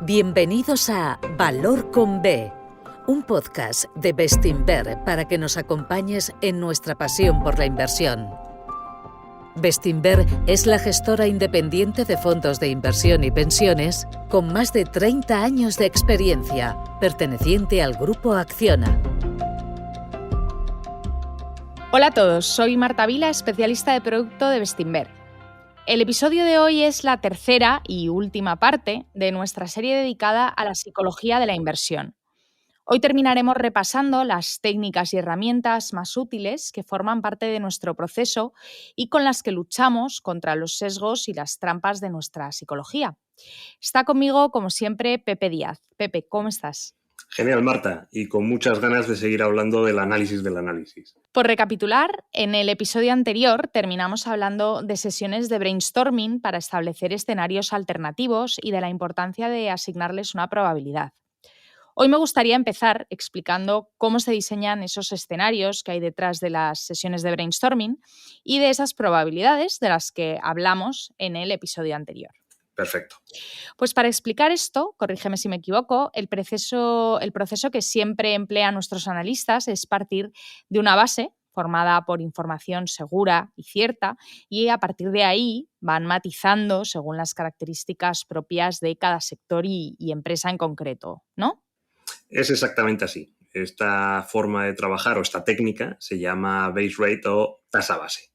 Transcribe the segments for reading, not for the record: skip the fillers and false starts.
Bienvenidos a Valor con B, un podcast de Bestinver para que nos acompañes en nuestra pasión por la inversión. Bestinver es la gestora independiente de fondos de inversión y pensiones con más de 30 años de experiencia, perteneciente al Grupo Acciona. Hola a todos, soy Marta Vila, especialista de producto de Bestinver. El episodio de hoy es la tercera y última parte de nuestra serie dedicada a la psicología de la inversión. Hoy terminaremos repasando las técnicas y herramientas más útiles que forman parte de nuestro proceso y con las que luchamos contra los sesgos y las trampas de nuestra psicología. Está conmigo, como siempre, Pepe Díaz. Pepe, ¿cómo estás? Genial, Marta, y con muchas ganas de seguir hablando del análisis del análisis. Por recapitular, en el episodio anterior terminamos hablando de sesiones de brainstorming para establecer escenarios alternativos y de la importancia de asignarles una probabilidad. Hoy me gustaría empezar explicando cómo se diseñan esos escenarios que hay detrás de las sesiones de brainstorming y de esas probabilidades de las que hablamos en el episodio anterior. Perfecto. Pues para explicar esto, corrígeme si me equivoco, el proceso que siempre emplean nuestros analistas es partir de una base formada por información segura y cierta, y a partir de ahí van matizando según las características propias de cada sector y empresa en concreto, ¿no? Es exactamente así. Esta forma de trabajar o esta técnica se llama base rate o tasa base.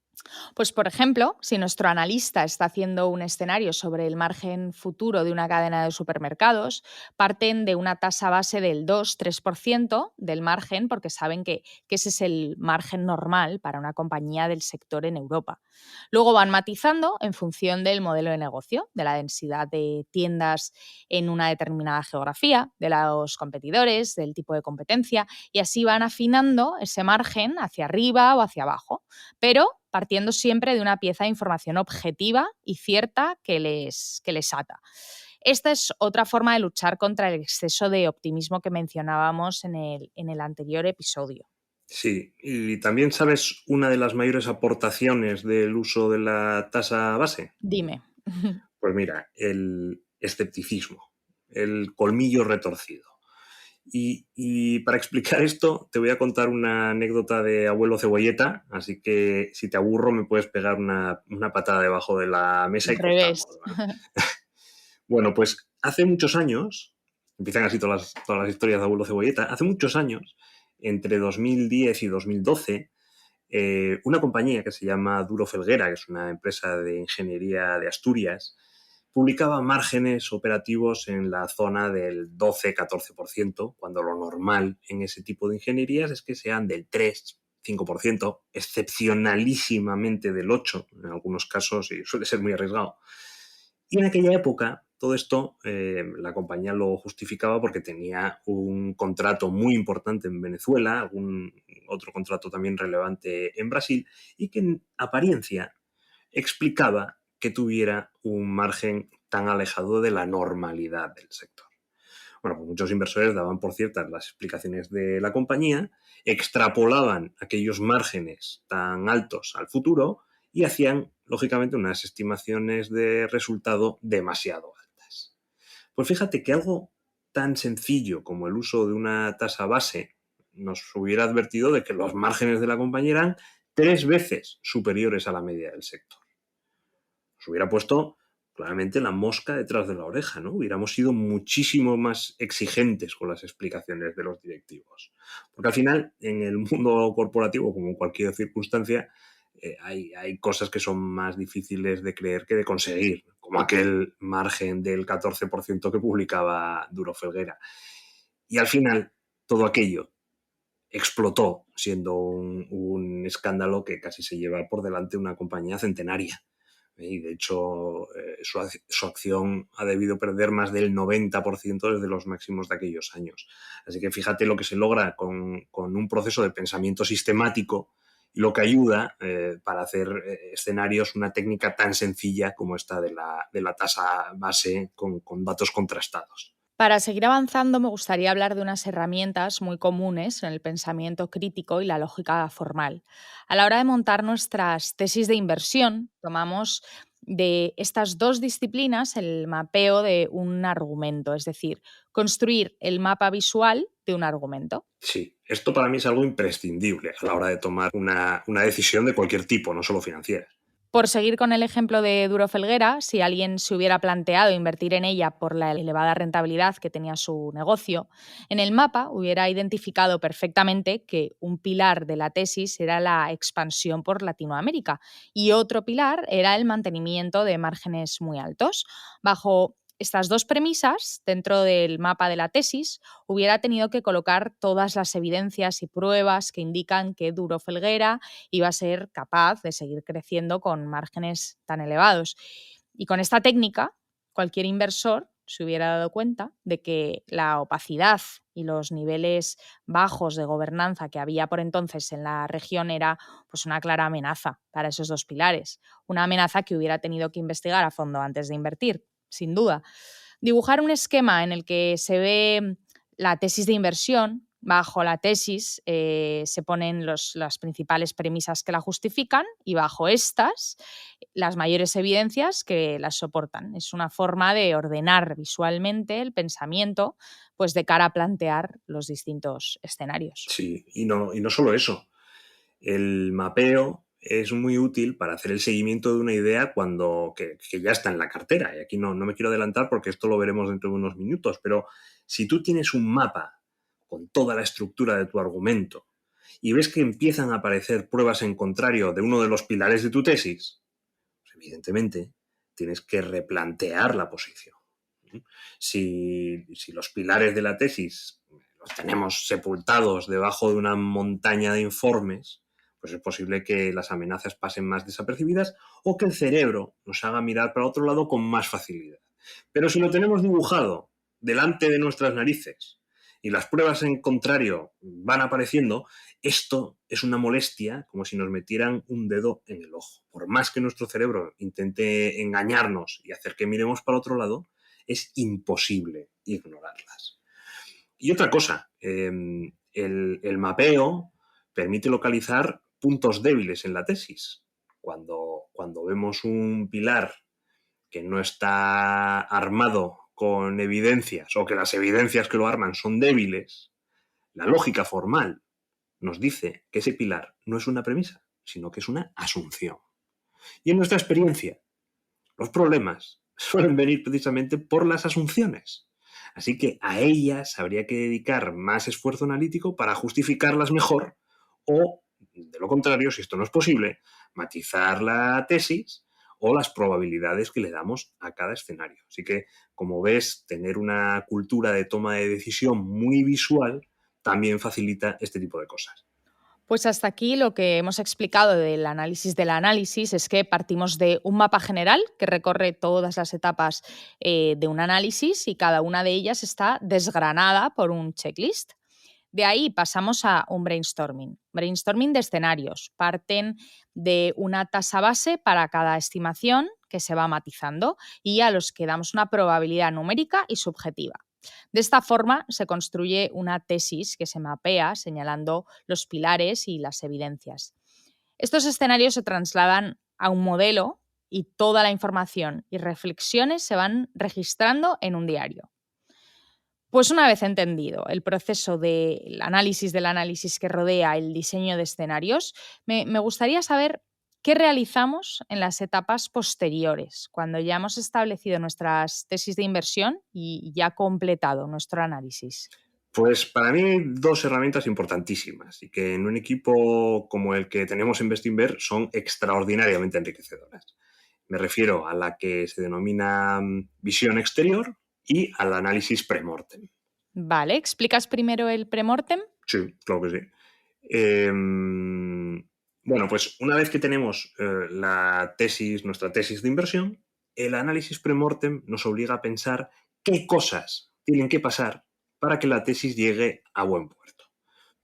Pues, por ejemplo, si nuestro analista está haciendo un escenario sobre el margen futuro de una cadena de supermercados, parten de una tasa base del 2-3% del margen porque saben que ese es el margen normal para una compañía del sector en Europa. Luego van matizando en función del modelo de negocio, de la densidad de tiendas en una determinada geografía, de los competidores, del tipo de competencia, y así van afinando ese margen hacia arriba o hacia abajo, pero partiendo siempre de una pieza de información objetiva y cierta que les ata. Esta es otra forma de luchar contra el exceso de optimismo que mencionábamos en el anterior episodio. Sí, y también sabes una de las mayores aportaciones del uso de la tasa base. Dime. Pues mira, el escepticismo, el colmillo retorcido. Y para explicar esto, te voy a contar una anécdota de abuelo Cebolleta, así que si te aburro me puedes pegar una patada debajo de la mesa y Al revés. cortamos, ¿vale? Bueno, pues hace muchos años, empiezan así todas las historias de abuelo Cebolleta, hace muchos años, entre 2010 y 2012, una compañía que se llama Duro Felguera, que es una empresa de ingeniería de Asturias, publicaba márgenes operativos en la zona del 12-14%, cuando lo normal en ese tipo de ingenierías es que sean del 3-5%, excepcionalísimamente del 8%, en algunos casos, y suele ser muy arriesgado. Y en aquella época, todo esto, la compañía lo justificaba porque tenía un contrato muy importante en Venezuela, algún otro contrato también relevante en Brasil, y que en apariencia explicaba que tuviera un margen tan alejado de la normalidad del sector. Bueno, pues muchos inversores daban por ciertas las explicaciones de la compañía, extrapolaban aquellos márgenes tan altos al futuro y hacían, lógicamente, unas estimaciones de resultado demasiado altas. Pues fíjate que algo tan sencillo como el uso de una tasa base nos hubiera advertido de que los márgenes de la compañía eran 3 veces superiores a la media del sector. Nos hubiera puesto claramente la mosca detrás de la oreja, ¿no? Hubiéramos sido muchísimo más exigentes con las explicaciones de los directivos. Porque al final, en el mundo corporativo, como en cualquier circunstancia, hay cosas que son más difíciles de creer que de conseguir, como aquel margen del 14% que publicaba Duro Felguera. Y al final, todo aquello explotó, siendo un escándalo que casi se lleva por delante una compañía centenaria. Y de hecho su acción ha debido perder más del 90% desde los máximos de aquellos años. Así que fíjate lo que se logra con un proceso de pensamiento sistemático y lo que ayuda para hacer escenarios una técnica tan sencilla como esta de la tasa base con datos contrastados. Para seguir avanzando, me gustaría hablar de unas herramientas muy comunes en el pensamiento crítico y la lógica formal. A la hora de montar nuestras tesis de inversión, tomamos de estas dos disciplinas el mapeo de un argumento, es decir, construir el mapa visual de un argumento. Sí, esto para mí es algo imprescindible a la hora de tomar una decisión de cualquier tipo, no solo financiera. Por seguir con el ejemplo de Duro Felguera, si alguien se hubiera planteado invertir en ella por la elevada rentabilidad que tenía su negocio, en el mapa hubiera identificado perfectamente que un pilar de la tesis era la expansión por Latinoamérica y otro pilar era el mantenimiento de márgenes muy altos. Bajo estas dos premisas, dentro del mapa de la tesis, hubiera tenido que colocar todas las evidencias y pruebas que indican que Duro Felguera iba a ser capaz de seguir creciendo con márgenes tan elevados. Y con esta técnica, cualquier inversor se hubiera dado cuenta de que la opacidad y los niveles bajos de gobernanza que había por entonces en la región era pues una clara amenaza para esos dos pilares, una amenaza que hubiera tenido que investigar a fondo antes de invertir, sin duda. Dibujar un esquema en el que se ve la tesis de inversión. Bajo la tesis se ponen las principales premisas que la justifican y bajo estas las mayores evidencias que las soportan. Es una forma de ordenar visualmente el pensamiento pues de cara a plantear los distintos escenarios. Sí, y no solo eso. El mapeo es muy útil para hacer el seguimiento de una idea que ya está en la cartera. Y aquí no me quiero adelantar porque esto lo veremos dentro de unos minutos, pero si tú tienes un mapa con toda la estructura de tu argumento y ves que empiezan a aparecer pruebas en contrario de uno de los pilares de tu tesis, pues evidentemente tienes que replantear la posición. Si los pilares de la tesis los tenemos sepultados debajo de una montaña de informes, pues es posible que las amenazas pasen más desapercibidas o que el cerebro nos haga mirar para otro lado con más facilidad. Pero si lo tenemos dibujado delante de nuestras narices y las pruebas en contrario van apareciendo, esto es una molestia como si nos metieran un dedo en el ojo. Por más que nuestro cerebro intente engañarnos y hacer que miremos para otro lado, es imposible ignorarlas. Y otra cosa, el mapeo permite localizar puntos débiles en la tesis. Cuando vemos un pilar que no está armado con evidencias o que las evidencias que lo arman son débiles, la lógica formal nos dice que ese pilar no es una premisa, sino que es una asunción. Y en nuestra experiencia, los problemas suelen venir precisamente por las asunciones. Así que a ellas habría que dedicar más esfuerzo analítico para justificarlas mejor o, de lo contrario, si esto no es posible, matizar la tesis o las probabilidades que le damos a cada escenario. Así que, como ves, tener una cultura de toma de decisión muy visual también facilita este tipo de cosas. Pues hasta aquí lo que hemos explicado del análisis es que partimos de un mapa general que recorre todas las etapas de un análisis y cada una de ellas está desgranada por un checklist. De ahí pasamos a un brainstorming de escenarios. Parten de una tasa base para cada estimación que se va matizando y a los que damos una probabilidad numérica y subjetiva. De esta forma se construye una tesis que se mapea señalando los pilares y las evidencias. Estos escenarios se trasladan a un modelo y toda la información y reflexiones se van registrando en un diario. Pues una vez entendido el proceso del análisis que rodea el diseño de escenarios, me gustaría saber qué realizamos en las etapas posteriores, cuando ya hemos establecido nuestras tesis de inversión y ya completado nuestro análisis. Pues para mí hay dos herramientas importantísimas y que en un equipo como el que tenemos en Bestinver son extraordinariamente enriquecedoras. Me refiero a la que se denomina visión exterior y al análisis premortem. Vale, ¿explicas primero el premortem? Sí, claro que sí. Bueno, pues una vez que tenemos nuestra tesis de inversión, el análisis premortem nos obliga a pensar qué cosas tienen que pasar para que la tesis llegue a buen puerto.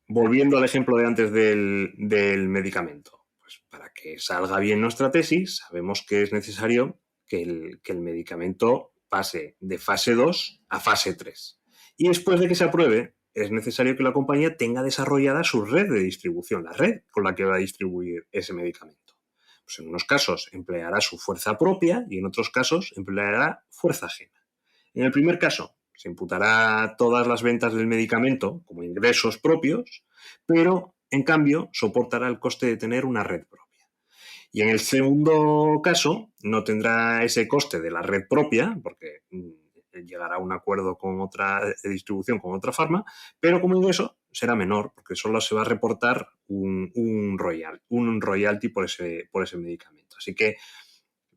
Volviendo al ejemplo de antes del medicamento, pues para que salga bien nuestra tesis, sabemos que es necesario que el medicamento pase de fase 2 a fase 3. Y después de que se apruebe, es necesario que la compañía tenga desarrollada su red de distribución, la red con la que va a distribuir ese medicamento. Pues en unos casos empleará su fuerza propia y en otros casos empleará fuerza ajena. En el primer caso, se imputará todas las ventas del medicamento como ingresos propios, pero en cambio soportará el coste de tener una red propia. Y en el segundo caso, no tendrá ese coste de la red propia, porque llegará a un acuerdo con otra distribución, con otra farma, pero como ingreso será menor, porque solo se va a reportar un royalty por ese medicamento. Así que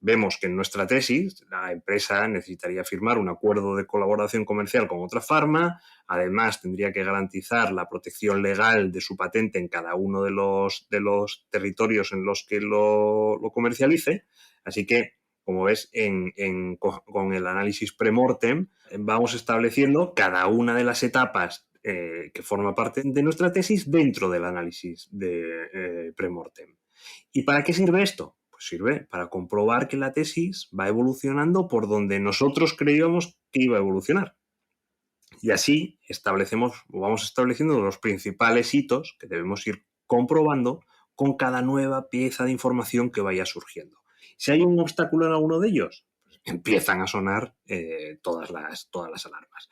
vemos que en nuestra tesis la empresa necesitaría firmar un acuerdo de colaboración comercial con otra farma, además tendría que garantizar la protección legal de su patente en cada uno de los territorios en los que lo comercialice. Así que, como ves, con el análisis pre-mortem vamos estableciendo cada una de las etapas que forma parte de nuestra tesis dentro del análisis de pre-mortem. ¿Y para qué sirve esto? Sirve para comprobar que la tesis va evolucionando por donde nosotros creíamos que iba a evolucionar. Y así vamos estableciendo los principales hitos que debemos ir comprobando con cada nueva pieza de información que vaya surgiendo. Si hay un obstáculo en alguno de ellos, pues empiezan a sonar todas las alarmas.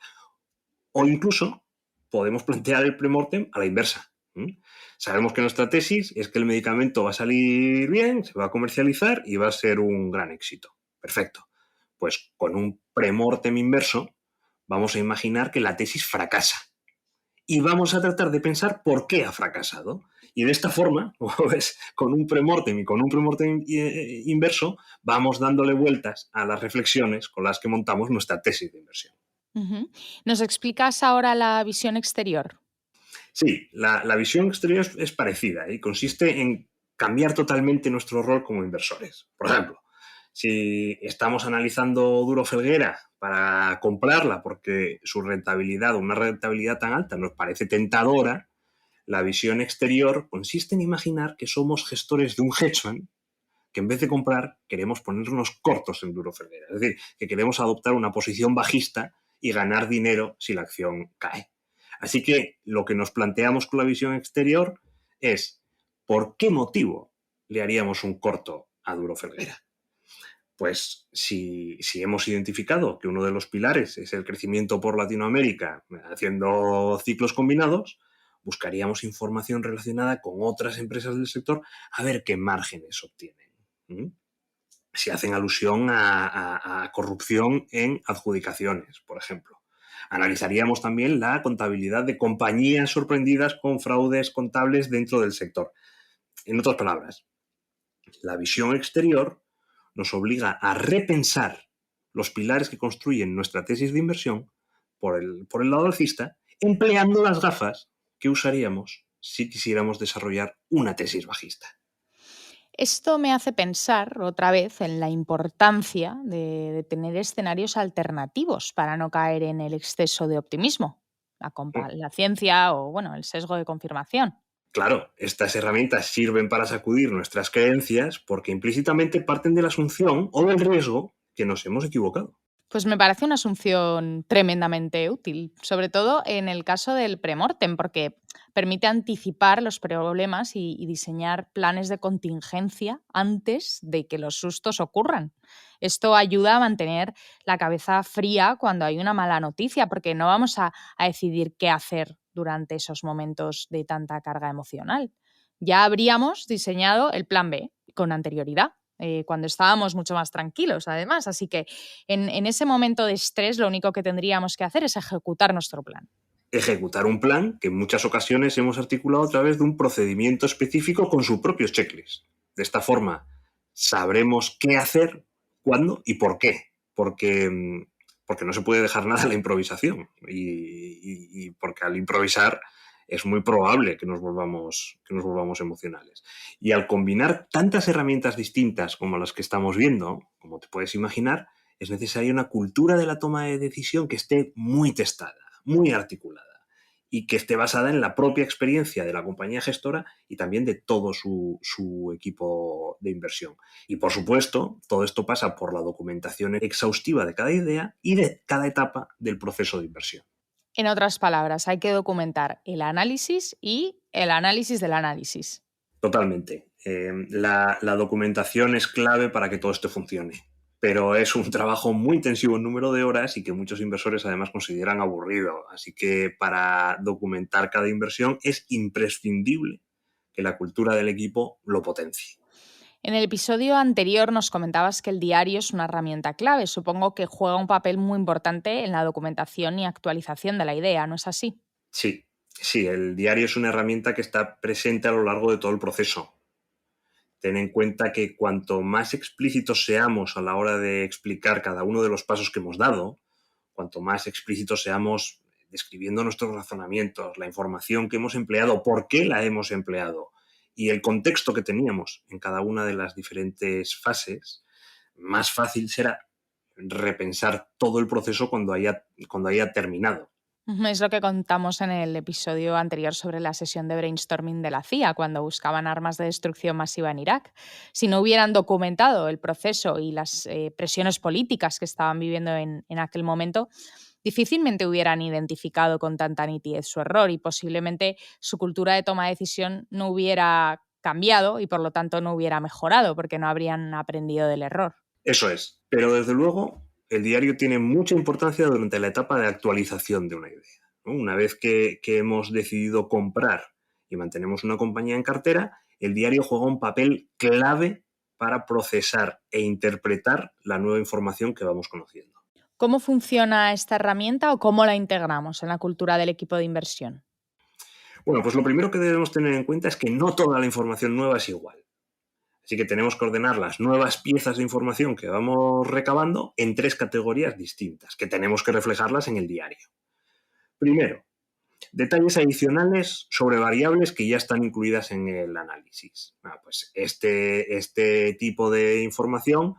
O incluso podemos plantear el premortem a la inversa. Sabemos que nuestra tesis es que el medicamento va a salir bien, se va a comercializar y va a ser un gran éxito. Perfecto. Pues con un premortem inverso vamos a imaginar que la tesis fracasa. Y vamos a tratar de pensar por qué ha fracasado. Y de esta forma, como ves, con un premortem y con un premortem inverso, vamos dándole vueltas a las reflexiones con las que montamos nuestra tesis de inversión. Uh-huh. ¿Nos explicas ahora la visión exterior? Sí, la visión exterior es parecida y consiste en cambiar totalmente nuestro rol como inversores. Por ejemplo, si estamos analizando Duro Felguera para comprarla porque su rentabilidad, una rentabilidad tan alta, nos parece tentadora, la visión exterior consiste en imaginar que somos gestores de un hedge fund que en vez de comprar queremos ponernos cortos en Duro Felguera. Es decir, que queremos adoptar una posición bajista y ganar dinero si la acción cae. Así que lo que nos planteamos con la visión exterior es ¿por qué motivo le haríamos un corto a Duro Felguera? Pues si hemos identificado que uno de los pilares es el crecimiento por Latinoamérica haciendo ciclos combinados, buscaríamos información relacionada con otras empresas del sector a ver qué márgenes obtienen. Si hacen alusión a corrupción en adjudicaciones, por ejemplo. Analizaríamos también la contabilidad de compañías sorprendidas con fraudes contables dentro del sector. En otras palabras, la visión exterior nos obliga a repensar los pilares que construyen nuestra tesis de inversión por el lado alcista, empleando las gafas que usaríamos si quisiéramos desarrollar una tesis bajista. Esto me hace pensar otra vez en la importancia de tener escenarios alternativos para no caer en el exceso de optimismo, la ciencia o el sesgo de confirmación. Claro, estas herramientas sirven para sacudir nuestras creencias porque implícitamente parten de la asunción o del riesgo que nos hemos equivocado. Pues me parece una asunción tremendamente útil, sobre todo en el caso del premortem, porque permite anticipar los problemas y diseñar planes de contingencia antes de que los sustos ocurran. Esto ayuda a mantener la cabeza fría cuando hay una mala noticia, porque no vamos a decidir qué hacer durante esos momentos de tanta carga emocional. Ya habríamos diseñado el plan B con anterioridad. Cuando estábamos mucho más tranquilos, además. Así que en ese momento de estrés lo único que tendríamos que hacer es ejecutar nuestro plan. Ejecutar un plan que en muchas ocasiones hemos articulado a través de un procedimiento específico con su propio checklist. De esta forma, sabremos qué hacer, cuándo y por qué. Porque no se puede dejar nada a la improvisación. Y porque al improvisar es muy probable que nos volvamos emocionales. Y al combinar tantas herramientas distintas como las que estamos viendo, como te puedes imaginar, es necesaria una cultura de la toma de decisión que esté muy testada, muy articulada y que esté basada en la propia experiencia de la compañía gestora y también de todo su equipo de inversión. Y por supuesto, todo esto pasa por la documentación exhaustiva de cada idea y de cada etapa del proceso de inversión. En otras palabras, hay que documentar el análisis y el análisis del análisis. Totalmente. La documentación es clave para que todo esto funcione, pero es un trabajo muy intensivo en número de horas y que muchos inversores además consideran aburrido. Así que para documentar cada inversión es imprescindible que la cultura del equipo lo potencie. En el episodio anterior nos comentabas que el diario es una herramienta clave. Supongo que juega un papel muy importante en la documentación y actualización de la idea, ¿no es así? Sí, el diario es una herramienta que está presente a lo largo de todo el proceso. Ten en cuenta que cuanto más explícitos seamos a la hora de explicar cada uno de los pasos que hemos dado, cuanto más explícitos seamos describiendo nuestros razonamientos, la información que hemos empleado, por qué la hemos empleado y el contexto que teníamos en cada una de las diferentes fases, más fácil será repensar todo el proceso cuando haya terminado. Es lo que contamos en el episodio anterior sobre la sesión de brainstorming de la CIA, cuando buscaban armas de destrucción masiva en Irak. Si no hubieran documentado el proceso y las presiones políticas que estaban viviendo en aquel momento, difícilmente hubieran identificado con tanta nitidez su error y posiblemente su cultura de toma de decisión no hubiera cambiado y por lo tanto no hubiera mejorado porque no habrían aprendido del error. Eso es. Pero desde luego, el diario tiene mucha importancia durante la etapa de actualización de una idea, ¿no? Una vez que hemos decidido comprar y mantenemos una compañía en cartera, el diario juega un papel clave para procesar e interpretar la nueva información que vamos conociendo. ¿Cómo funciona esta herramienta o cómo la integramos en la cultura del equipo de inversión? Bueno, pues lo primero que debemos tener en cuenta es que no toda la información nueva es igual. Así que tenemos que ordenar las nuevas piezas de información que vamos recabando en 3 categorías distintas, que tenemos que reflejarlas en el diario. Primero, detalles adicionales sobre variables que ya están incluidas en el análisis. Pues este tipo de información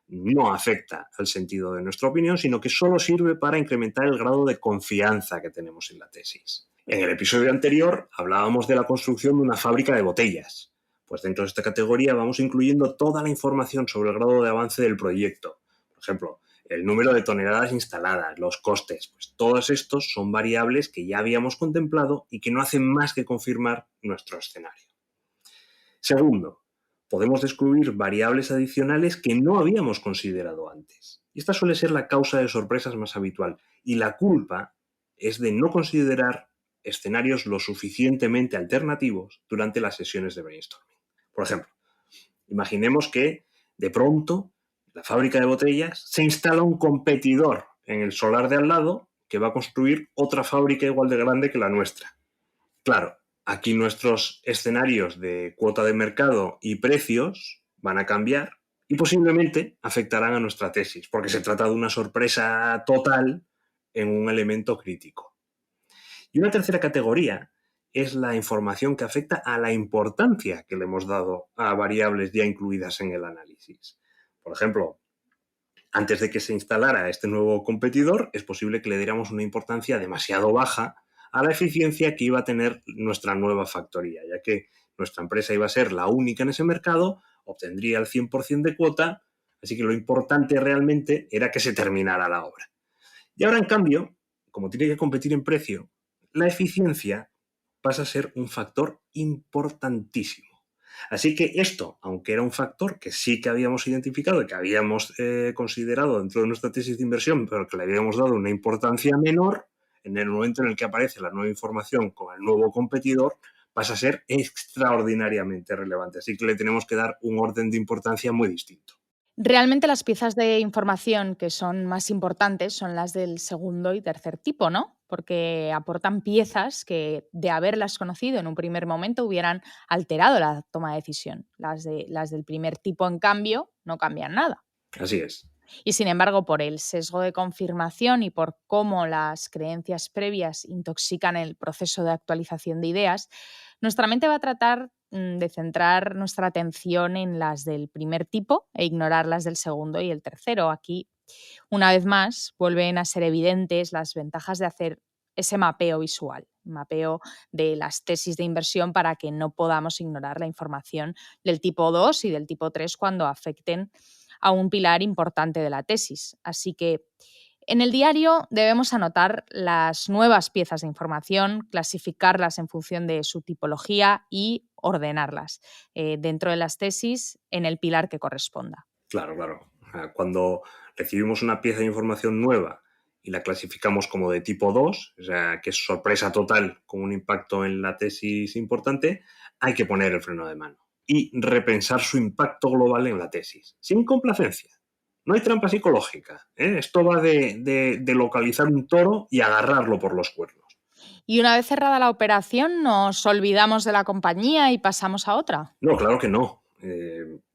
no afecta al sentido de nuestra opinión, sino que solo sirve para incrementar el grado de confianza que tenemos en la tesis. En el episodio anterior hablábamos de la construcción de una fábrica de botellas. Pues dentro de esta categoría vamos incluyendo toda la información sobre el grado de avance del proyecto. Por ejemplo, el número de toneladas instaladas, los costes, pues todos estos son variables que ya habíamos contemplado y que no hacen más que confirmar nuestro escenario. Segundo, podemos descubrir variables adicionales que no habíamos considerado antes. Y esta suele ser la causa de sorpresas más habitual. Y la culpa es de no considerar escenarios lo suficientemente alternativos durante las sesiones de brainstorming. Por ejemplo, imaginemos que de pronto la fábrica de botellas se instala un competidor en el solar de al lado que va a construir otra fábrica igual de grande que la nuestra. Claro, aquí nuestros escenarios de cuota de mercado y precios van a cambiar y posiblemente afectarán a nuestra tesis, porque se trata de una sorpresa total en un elemento crítico. Y una tercera categoría es la información que afecta a la importancia que le hemos dado a variables ya incluidas en el análisis. Por ejemplo, antes de que se instalara este nuevo competidor, es posible que le diéramos una importancia demasiado baja a la eficiencia que iba a tener nuestra nueva factoría, ya que nuestra empresa iba a ser la única en ese mercado, obtendría el 100% de cuota, así que lo importante realmente era que se terminara la obra. Y ahora, en cambio, como tiene que competir en precio, la eficiencia pasa a ser un factor importantísimo. Así que esto, aunque era un factor que sí que habíamos identificado y que habíamos considerado dentro de nuestra tesis de inversión, pero que le habíamos dado una importancia menor, en el momento en el que aparece la nueva información con el nuevo competidor, pasa a ser extraordinariamente relevante. Así que le tenemos que dar un orden de importancia muy distinto. Realmente las piezas de información que son más importantes son las del segundo y tercer tipo, ¿no? Porque aportan piezas que, de haberlas conocido en un primer momento, hubieran alterado la toma de decisión. Las del primer tipo, en cambio, no cambian nada. Así es. Y sin embargo, por el sesgo de confirmación y por cómo las creencias previas intoxican el proceso de actualización de ideas, nuestra mente va a tratar de centrar nuestra atención en las del primer tipo e ignorar las del segundo y el tercero. Aquí, una vez más, vuelven a ser evidentes las ventajas de hacer ese mapeo visual, mapeo de las tesis de inversión para que no podamos ignorar la información del tipo 2 y del tipo 3 cuando afecten a un pilar importante de la tesis. Así que En el diario debemos anotar las nuevas piezas de información, clasificarlas en función de su tipología y ordenarlas dentro de las tesis en el pilar que corresponda. Claro, claro. O sea, cuando recibimos una pieza de información nueva y la clasificamos como de tipo 2, o sea, que es sorpresa total con un impacto en la tesis importante, hay que poner el freno de mano y repensar su impacto global en la tesis, sin complacencia. No hay trampa psicológica, ¿eh? Esto va de localizar un toro y agarrarlo por los cuernos. Y una vez cerrada la operación, ¿nos olvidamos de la compañía y pasamos a otra? No, claro que no.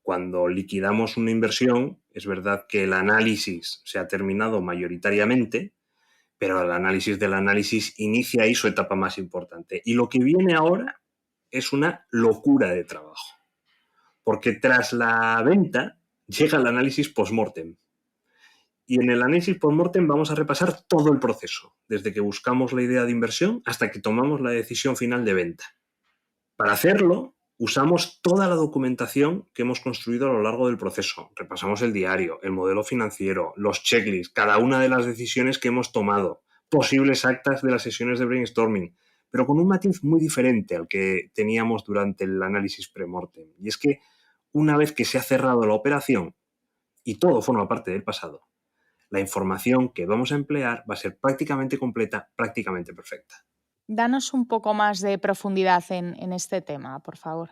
Cuando liquidamos una inversión, es verdad que el análisis se ha terminado mayoritariamente, pero el análisis del análisis inicia ahí su etapa más importante. Y lo que viene ahora es una locura de trabajo, porque tras la venta llega el análisis post-mortem. Y en el análisis post-mortem vamos a repasar todo el proceso, desde que buscamos la idea de inversión hasta que tomamos la decisión final de venta. Para hacerlo, usamos toda la documentación que hemos construido a lo largo del proceso. Repasamos el diario, el modelo financiero, los checklists, cada una de las decisiones que hemos tomado, posibles actas de las sesiones de brainstorming, pero con un matiz muy diferente al que teníamos durante el análisis pre-mortem. Y es que una vez que se ha cerrado la operación y todo forma parte del pasado, la información que vamos a emplear va a ser prácticamente completa, prácticamente perfecta. Danos un poco más de profundidad en este tema, por favor.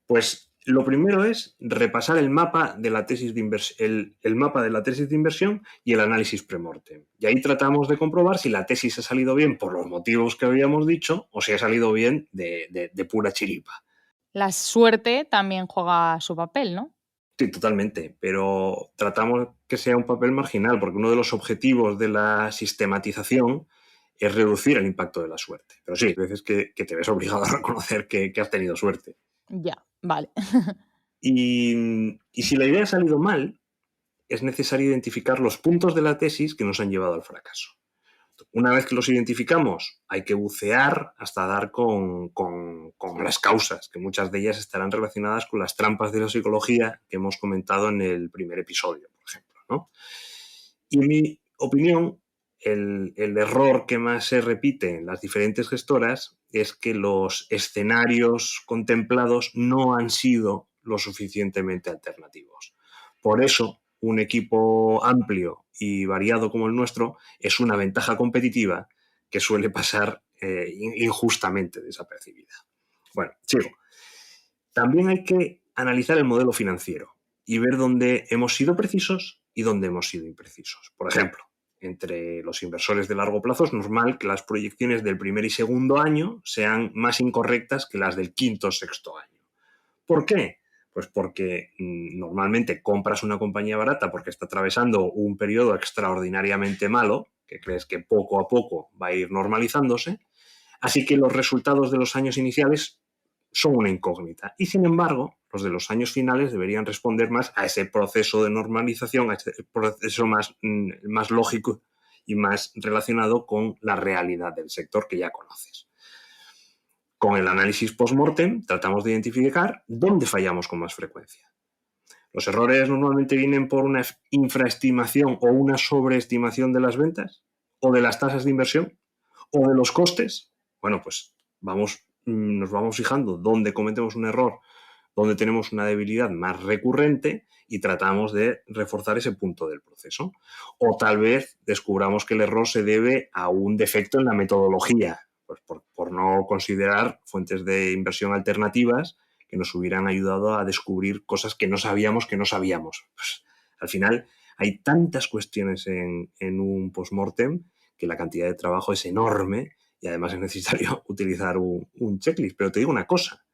Pues lo primero es repasar el mapa de la tesis de el mapa de la tesis de inversión y el análisis pre-mortem. Y ahí tratamos de comprobar si la tesis ha salido bien por los motivos que habíamos dicho o si ha salido bien de pura chiripa. La suerte también juega su papel, ¿no? Sí, totalmente, pero tratamos que sea un papel marginal, porque uno de los objetivos de la sistematización es reducir el impacto de la suerte. Pero sí, hay veces que te ves obligado a reconocer que has tenido suerte. Ya, vale. Y si la idea ha salido mal, es necesario identificar los puntos de la tesis que nos han llevado al fracaso. Una vez que los identificamos, hay que bucear hasta dar con las causas, que muchas de ellas estarán relacionadas con las trampas de la psicología que hemos comentado en el primer episodio, por ejemplo, ¿no? Y en mi opinión, el error que más se repite en las diferentes gestoras es que los escenarios contemplados no han sido lo suficientemente alternativos. Por eso, un equipo amplio y variado como el nuestro es una ventaja competitiva que suele pasar injustamente desapercibida. Bueno, sigo. También hay que analizar el modelo financiero y ver dónde hemos sido precisos y dónde hemos sido imprecisos. Por ejemplo, entre los inversores de largo plazo es normal que las proyecciones del primer y segundo año sean más incorrectas que las del quinto o sexto año. ¿Por qué? Pues porque normalmente compras una compañía barata porque está atravesando un periodo extraordinariamente malo, que crees que poco a poco va a ir normalizándose, así que los resultados de los años iniciales son una incógnita. Y sin embargo, los de los años finales deberían responder más a ese proceso de normalización, a ese proceso más lógico y más relacionado con la realidad del sector que ya conoces. Con el análisis post-mortem tratamos de identificar dónde fallamos con más frecuencia. ¿Los errores normalmente vienen por una infraestimación o una sobreestimación de las ventas? ¿O de las tasas de inversión? ¿O de los costes? Bueno, pues nos vamos fijando dónde cometemos un error, dónde tenemos una debilidad más recurrente y tratamos de reforzar ese punto del proceso. O tal vez descubramos que el error se debe a un defecto en la metodología, pues por no considerar fuentes de inversión alternativas que nos hubieran ayudado a descubrir cosas que no sabíamos que no sabíamos. Pues, al final hay tantas cuestiones en un post-mortem que la cantidad de trabajo es enorme y además es necesario utilizar un checklist. Pero te digo una cosa,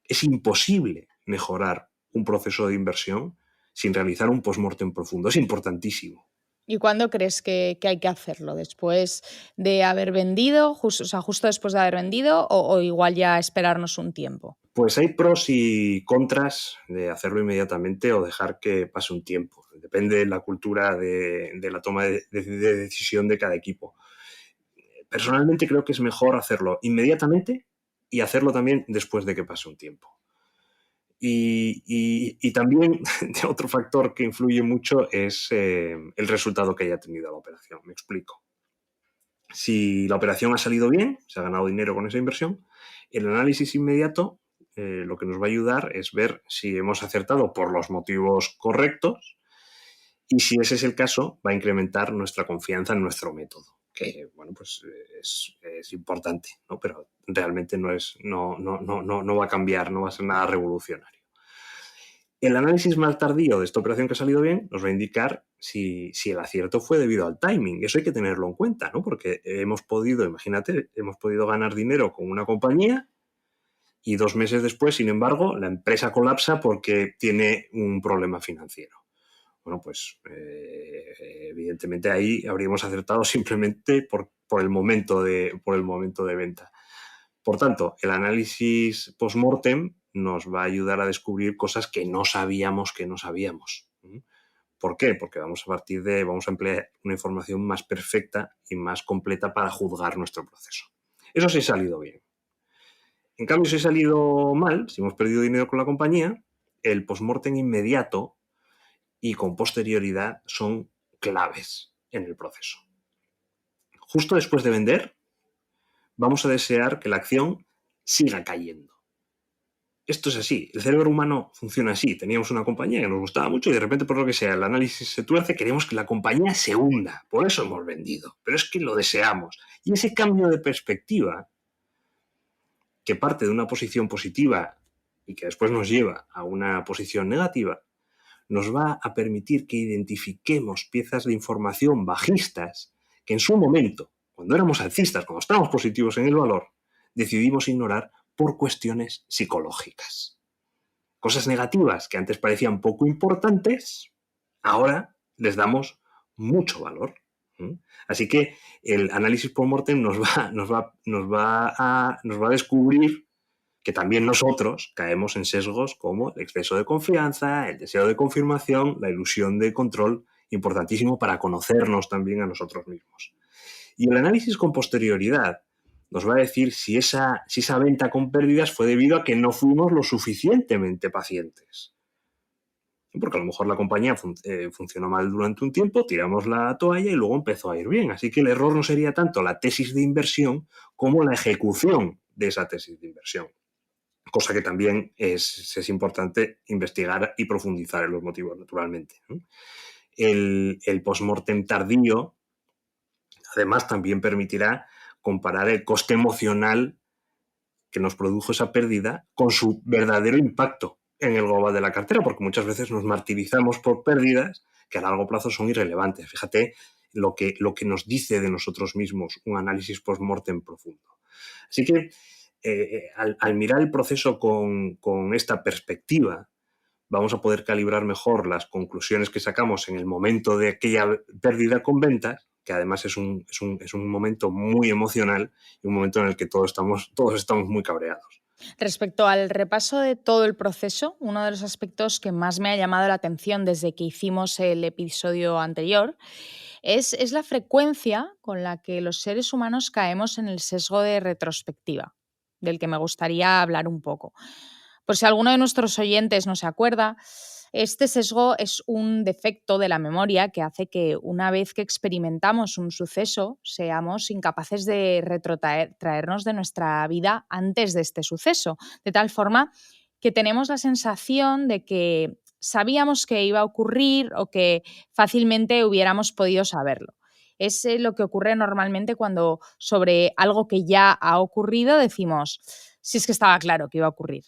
es imposible mejorar un proceso de inversión sin realizar un post-mortem profundo. Es importantísimo. ¿Y cuándo crees que hay que hacerlo? ¿Después de haber vendido, justo después de haber vendido o igual ya esperarnos un tiempo? Pues hay pros y contras de hacerlo inmediatamente o dejar que pase un tiempo. Depende de la cultura de la toma de decisión de cada equipo. Personalmente creo que es mejor hacerlo inmediatamente y hacerlo también después de que pase un tiempo. Y también otro factor que influye mucho es el resultado que haya tenido la operación. Me explico. Si la operación ha salido bien, se ha ganado dinero con esa inversión, el análisis inmediato lo que nos va a ayudar es ver si hemos acertado por los motivos correctos y si ese es el caso, va a incrementar nuestra confianza en nuestro método, que bueno, pues es importante, ¿no? Pero realmente no va a cambiar, no va a ser nada revolucionario. El análisis más tardío de esta operación que ha salido bien nos va a indicar si el acierto fue debido al timing. Eso hay que tenerlo en cuenta, ¿no? Porque imagínate, hemos podido ganar dinero con una compañía y 2 meses después, sin embargo, la empresa colapsa porque tiene un problema financiero. Bueno, pues evidentemente ahí habríamos acertado simplemente por el momento de venta. Por tanto, el análisis post-mortem nos va a ayudar a descubrir cosas que no sabíamos que no sabíamos. ¿Por qué? Porque vamos a emplear una información más perfecta y más completa para juzgar nuestro proceso. Eso sí ha salido bien. En cambio, si ha salido mal, si hemos perdido dinero con la compañía, el post-mortem inmediato y con posterioridad son claves en el proceso. Justo después de vender, vamos a desear que la acción siga cayendo. Esto es así, el cerebro humano funciona así. Teníamos una compañía que nos gustaba mucho y de repente, por lo que sea, el análisis se tuerce, queremos que la compañía se hunda. Por eso hemos vendido, pero es que lo deseamos. Y ese cambio de perspectiva, que parte de una posición positiva y que después nos lleva a una posición negativa, nos va a permitir que identifiquemos piezas de información bajistas que en su momento, cuando éramos alcistas, cuando estábamos positivos en el valor, decidimos ignorar por cuestiones psicológicas. Cosas negativas que antes parecían poco importantes, ahora les damos mucho valor. Así que el análisis post-mortem nos va a descubrir que también nosotros caemos en sesgos como el exceso de confianza, el deseo de confirmación, la ilusión de control, importantísimo para conocernos también a nosotros mismos. Y el análisis con posterioridad nos va a decir si esa venta con pérdidas fue debido a que no fuimos lo suficientemente pacientes. Porque a lo mejor la compañía funcionó mal durante un tiempo, tiramos la toalla y luego empezó a ir bien. Así que el error no sería tanto la tesis de inversión como la ejecución de esa tesis de inversión. Cosa que también es importante investigar y profundizar en los motivos, naturalmente. El post-mortem tardío, además, también permitirá comparar el coste emocional que nos produjo esa pérdida con su verdadero impacto en el global de la cartera, porque muchas veces nos martirizamos por pérdidas que a largo plazo son irrelevantes. Fíjate lo que nos dice de nosotros mismos un análisis post-mortem profundo. Así que al mirar el proceso con esta perspectiva, vamos a poder calibrar mejor las conclusiones que sacamos en el momento de aquella pérdida con ventas, que además es un momento muy emocional y un momento en el que todos estamos muy cabreados. Respecto al repaso de todo el proceso, uno de los aspectos que más me ha llamado la atención desde que hicimos el episodio anterior es la frecuencia con la que los seres humanos caemos en el sesgo de retrospectiva, del que me gustaría hablar un poco. Por si alguno de nuestros oyentes no se acuerda, este sesgo es un defecto de la memoria que hace que una vez que experimentamos un suceso seamos incapaces de retrotraernos de nuestra vida antes de este suceso, de tal forma que tenemos la sensación de que sabíamos que iba a ocurrir o que fácilmente hubiéramos podido saberlo. Es lo que ocurre normalmente cuando sobre algo que ya ha ocurrido decimos, si es que estaba claro que iba a ocurrir.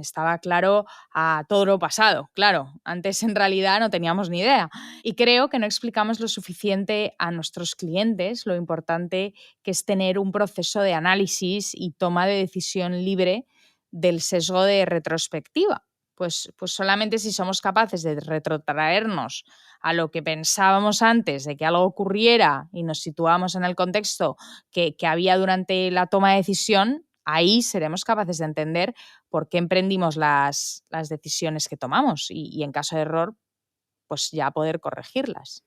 Estaba claro a todo lo pasado, claro. Antes en realidad no teníamos ni idea. Y creo que no explicamos lo suficiente a nuestros clientes lo importante que es tener un proceso de análisis y toma de decisión libre del sesgo de retrospectiva. Pues solamente si somos capaces de retrotraernos a lo que pensábamos antes de que algo ocurriera y nos situamos en el contexto que había durante la toma de decisión, ahí seremos capaces de entender por qué emprendimos las decisiones que tomamos y en caso de error, pues ya poder corregirlas.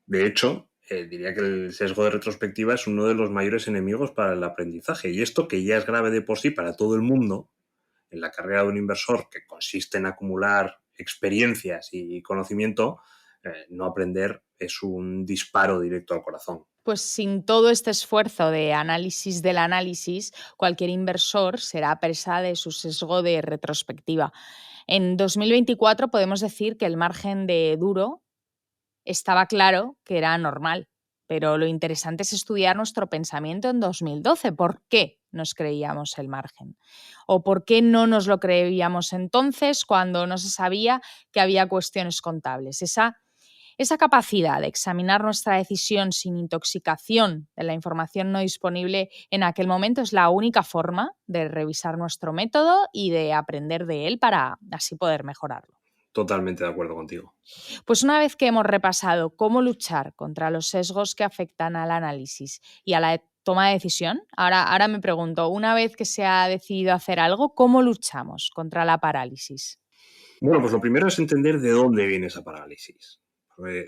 De hecho, diría que el sesgo de retrospectiva es uno de los mayores enemigos para el aprendizaje. Y esto, que ya es grave de por sí para todo el mundo, en la carrera de un inversor, que consiste en acumular experiencias y conocimiento, no aprender es un disparo directo al corazón. Pues sin todo este esfuerzo de análisis del análisis, cualquier inversor será presa de su sesgo de retrospectiva. En 2024 podemos decir que el margen de Duro estaba claro que era normal, pero lo interesante es estudiar nuestro pensamiento en 2012. ¿Por qué nos creíamos el margen? ¿O por qué no nos lo creíamos entonces cuando no se sabía que había cuestiones contables? Esa capacidad de examinar nuestra decisión sin intoxicación de la información no disponible en aquel momento es la única forma de revisar nuestro método y de aprender de él para así poder mejorarlo. Totalmente de acuerdo contigo. Pues una vez que hemos repasado cómo luchar contra los sesgos que afectan al análisis y a la toma de decisión, ahora me pregunto, una vez que se ha decidido hacer algo, ¿cómo luchamos contra la parálisis? Bueno, pues lo primero es entender de dónde viene esa parálisis.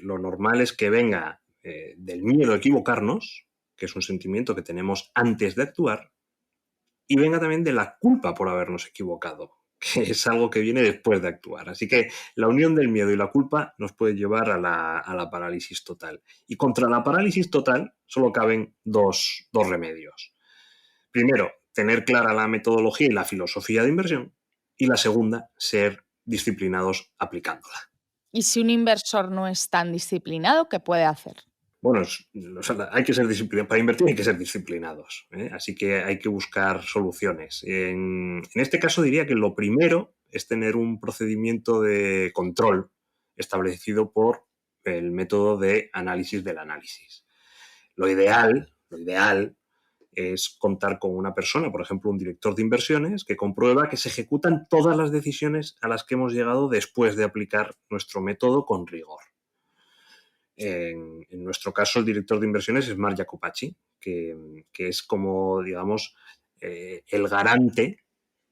Lo normal es que venga del miedo a equivocarnos, que es un sentimiento que tenemos antes de actuar, y venga también de la culpa por habernos equivocado, que es algo que viene después de actuar. Así que la unión del miedo y la culpa nos puede llevar a la parálisis total. Y contra la parálisis total solo caben dos remedios. Primero, tener clara la metodología y la filosofía de inversión. Y la segunda, ser disciplinados aplicándola. ¿Y si un inversor no es tan disciplinado, qué puede hacer? Bueno, hay que ser disciplinados. Para invertir hay que ser disciplinados, ¿eh? Así que hay que buscar soluciones. En este caso diría que lo primero es tener un procedimiento de control establecido por el método de análisis del análisis. Lo ideal es contar con una persona, por ejemplo, un director de inversiones, que comprueba que se ejecutan todas las decisiones a las que hemos llegado después de aplicar nuestro método con rigor. En nuestro caso, el director de inversiones es Marc Jacopacci, que es como, digamos, el garante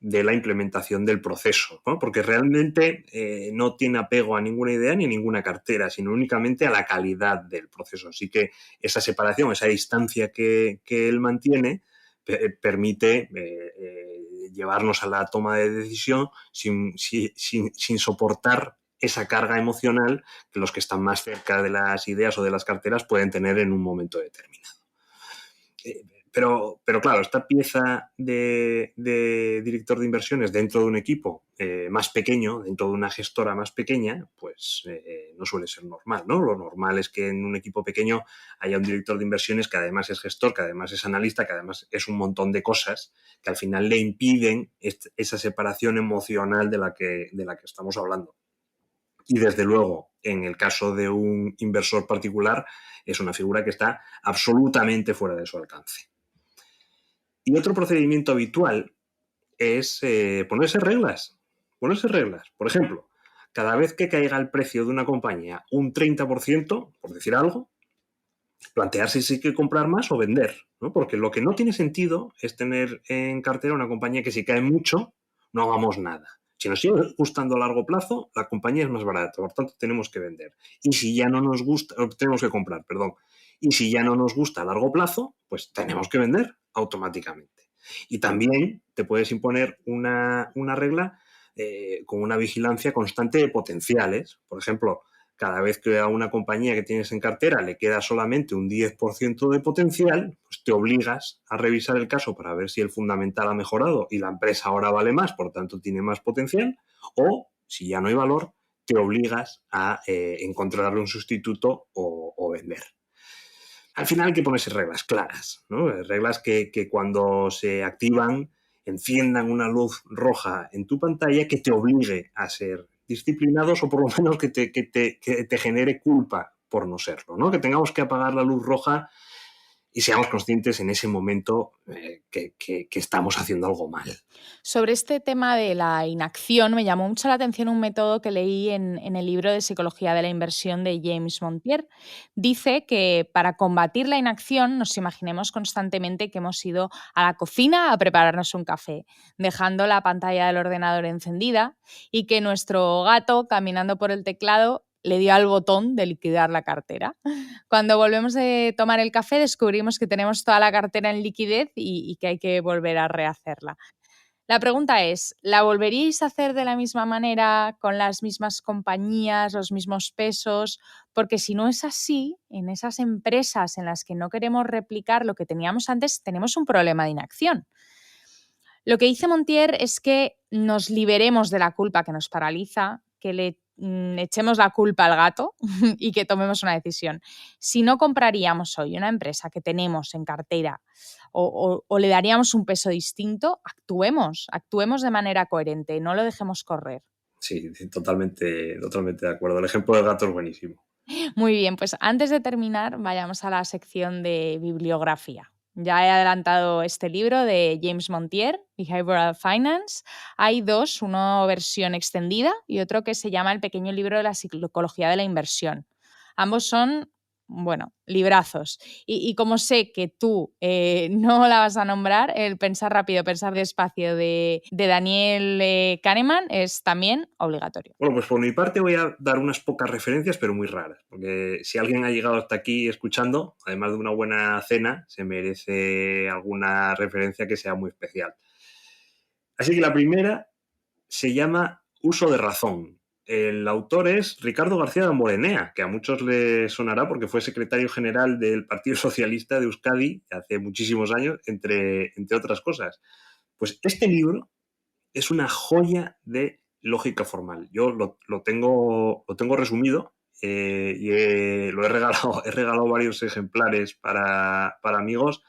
de la implementación del proceso, ¿no? Porque realmente no tiene apego a ninguna idea ni a ninguna cartera, sino únicamente a la calidad del proceso. Así que esa separación, esa distancia que él mantiene, permite llevarnos a la toma de decisión sin soportar esa carga emocional que los que están más cerca de las ideas o de las carteras pueden tener en un momento determinado. Pero claro, esta pieza de director de inversiones dentro de un equipo más pequeño, dentro de una gestora más pequeña, pues no suele ser normal, ¿no? Lo normal es que en un equipo pequeño haya un director de inversiones que además es gestor, que además es analista, que además es un montón de cosas que al final le impiden esa separación emocional de la que estamos hablando. Y desde luego, en el caso de un inversor particular, es una figura que está absolutamente fuera de su alcance. Y otro procedimiento habitual es ponerse reglas. Ponerse reglas. Por ejemplo, cada vez que caiga el precio de una compañía un 30%, por decir algo, plantearse si hay que comprar más o vender, ¿no? Porque lo que no tiene sentido es tener en cartera una compañía que si cae mucho, no hagamos nada. Si nos sigue gustando a largo plazo, la compañía es más barata, por tanto tenemos que vender. Y si ya no nos gusta, tenemos que comprar, perdón. Y si ya no nos gusta a largo plazo, pues tenemos que vender automáticamente. Y también te puedes imponer una regla con una vigilancia constante de potenciales. Por ejemplo, cada vez que a una compañía que tienes en cartera le queda solamente un 10% de potencial, pues te obligas a revisar el caso para ver si el fundamental ha mejorado y la empresa ahora vale más, por tanto tiene más potencial, o si ya no hay valor, te obligas a encontrarle un sustituto o vender. Al final hay que ponerse reglas claras, ¿no? Reglas que cuando se activan enciendan una luz roja en tu pantalla que te obligue a ser disciplinados o por lo menos que te genere culpa por no serlo, ¿no? Que tengamos que apagar la luz roja y seamos conscientes en ese momento que estamos haciendo algo mal. Sobre este tema de la inacción, me llamó mucho la atención un método que leí en el libro de Psicología de la Inversión de James Montier. Dice que para combatir la inacción nos imaginemos constantemente que hemos ido a la cocina a prepararnos un café, dejando la pantalla del ordenador encendida y que nuestro gato, caminando por el teclado, le dio al botón de liquidar la cartera. Cuando volvemos de tomar el café descubrimos que tenemos toda la cartera en liquidez y que hay que volver a rehacerla. La pregunta es, ¿la volveríais a hacer de la misma manera, con las mismas compañías, los mismos pesos? Porque si no es así, en esas empresas en las que no queremos replicar lo que teníamos antes, tenemos un problema de inacción. Lo que dice Montier es que nos liberemos de la culpa que nos paraliza, que le echemos la culpa al gato y que tomemos una decisión. Si no compraríamos hoy una empresa que tenemos en cartera o le daríamos un peso distinto, actuemos de manera coherente, no lo dejemos correr. Sí, totalmente de acuerdo. El ejemplo del gato es buenísimo. Muy bien, pues antes de terminar, vayamos a la sección de bibliografía. Ya he adelantado este libro de James Montier, Behavioral Finance. Hay dos, una versión extendida y otro que se llama El pequeño libro de la psicología de la inversión. Ambos son, bueno, librazos. Y como sé que tú no la vas a nombrar, el Pensar rápido, pensar despacio de Daniel Kahneman es también obligatorio. Bueno, pues por mi parte voy a dar unas pocas referencias, pero muy raras, porque si alguien ha llegado hasta aquí escuchando, además de una buena cena, se merece alguna referencia que sea muy especial. Así que la primera se llama Uso de razón. El autor es Ricardo García Damborenea, que a muchos les sonará porque fue secretario general del Partido Socialista de Euskadi hace muchísimos años, entre otras cosas. Pues este libro es una joya de lógica formal. Yo lo tengo resumido lo he regalado varios ejemplares para amigos.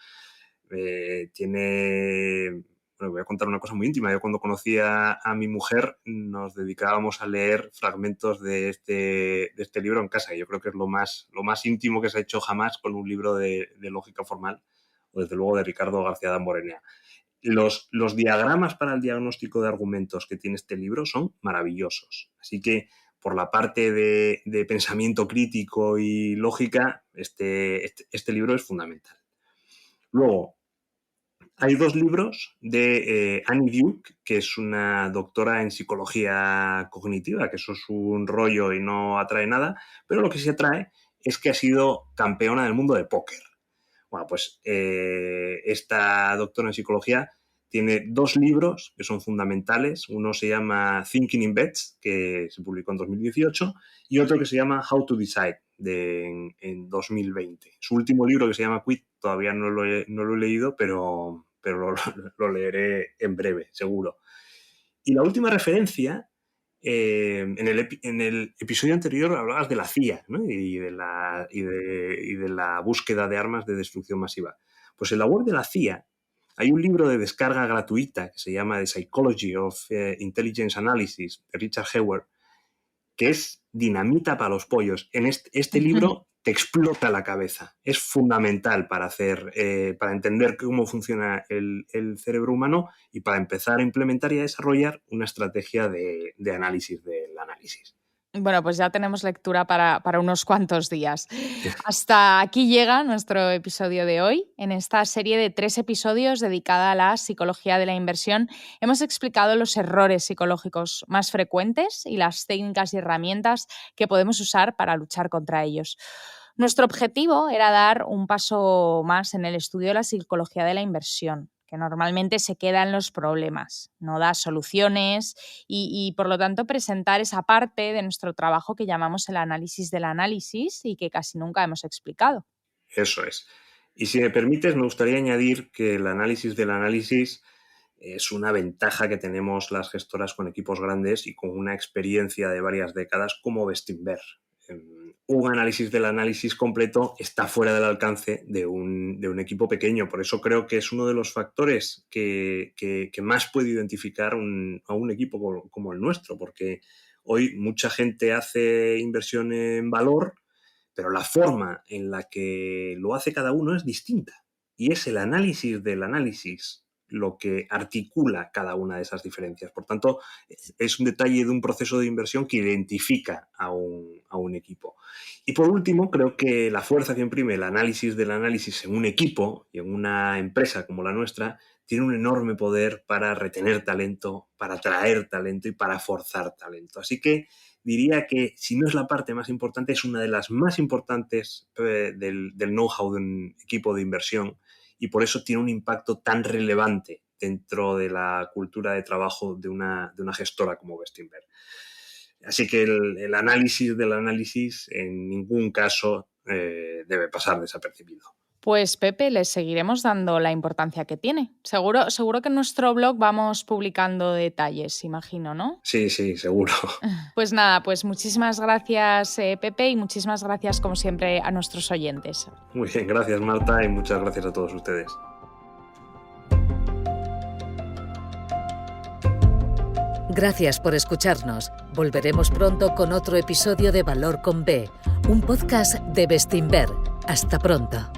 Bueno, voy a contar una cosa muy íntima. Yo cuando conocí a mi mujer nos dedicábamos a leer fragmentos de este libro en casa. Yo creo que es lo más íntimo que se ha hecho jamás con un libro de lógica formal, o desde luego de Ricardo García Damborenea. Los diagramas para el diagnóstico de argumentos que tiene este libro son maravillosos. Así que por la parte de pensamiento crítico y lógica, este libro es fundamental. Luego, hay dos libros de Annie Duke, que es una doctora en psicología cognitiva, que eso es un rollo y no atrae nada, pero lo que sí atrae es que ha sido campeona del mundo de póker. Bueno, pues esta doctora en psicología tiene dos libros que son fundamentales. Uno se llama Thinking in Bets, que se publicó en 2018, y otro que se llama How to Decide, en 2020. Su último libro, que se llama Quit, todavía no lo he leído, pero lo leeré en breve, seguro. Y la última referencia, en el episodio anterior hablabas de la CIA, ¿no? y de la búsqueda de armas de destrucción masiva. Pues en la web de la CIA hay un libro de descarga gratuita que se llama The Psychology of Intelligence Analysis de Richard Heward, que es dinamita para los pollos. En este libro te explota la cabeza. Es fundamental para entender cómo funciona el cerebro humano y para empezar a implementar y a desarrollar una estrategia de análisis del análisis. Bueno, pues ya tenemos lectura para unos cuantos días. Hasta aquí llega nuestro episodio de hoy. En esta serie de 3 episodios dedicada a la psicología de la inversión, hemos explicado los errores psicológicos más frecuentes y las técnicas y herramientas que podemos usar para luchar contra ellos. Nuestro objetivo era dar un paso más en el estudio de la psicología de la inversión, que normalmente se queda en los problemas, no da soluciones y por lo tanto presentar esa parte de nuestro trabajo que llamamos el análisis del análisis y que casi nunca hemos explicado. Eso es. Y si me permites, me gustaría añadir que el análisis del análisis es una ventaja que tenemos las gestoras con equipos grandes y con una experiencia de varias décadas como Bestinver. Un análisis del análisis completo está fuera del alcance de un equipo pequeño. Por eso creo que es uno de los factores que más puede identificar a un equipo como el nuestro, porque hoy mucha gente hace inversión en valor, pero la forma en la que lo hace cada uno es distinta. Y es el análisis del análisis lo que articula cada una de esas diferencias. Por tanto, es un detalle de un proceso de inversión que identifica a un equipo. Y por último, creo que la fuerza que imprime el análisis del análisis en un equipo y en una empresa como la nuestra tiene un enorme poder para retener talento, para atraer talento y para forzar talento. Así que diría que, si no es la parte más importante, es una de las más importantes del know-how de un equipo de inversión, y por eso tiene un impacto tan relevante dentro de la cultura de trabajo de una gestora como Bestinver. Así que el análisis del análisis en ningún caso debe pasar desapercibido. Pues Pepe, les seguiremos dando la importancia que tiene. Seguro que en nuestro blog vamos publicando detalles, imagino, ¿no? Sí, seguro. Pues nada, pues muchísimas gracias Pepe y muchísimas gracias como siempre a nuestros oyentes. Muy bien, gracias Marta y muchas gracias a todos ustedes. Gracias por escucharnos. Volveremos pronto con otro episodio de Valor con B, un podcast de Bestinver. Hasta pronto.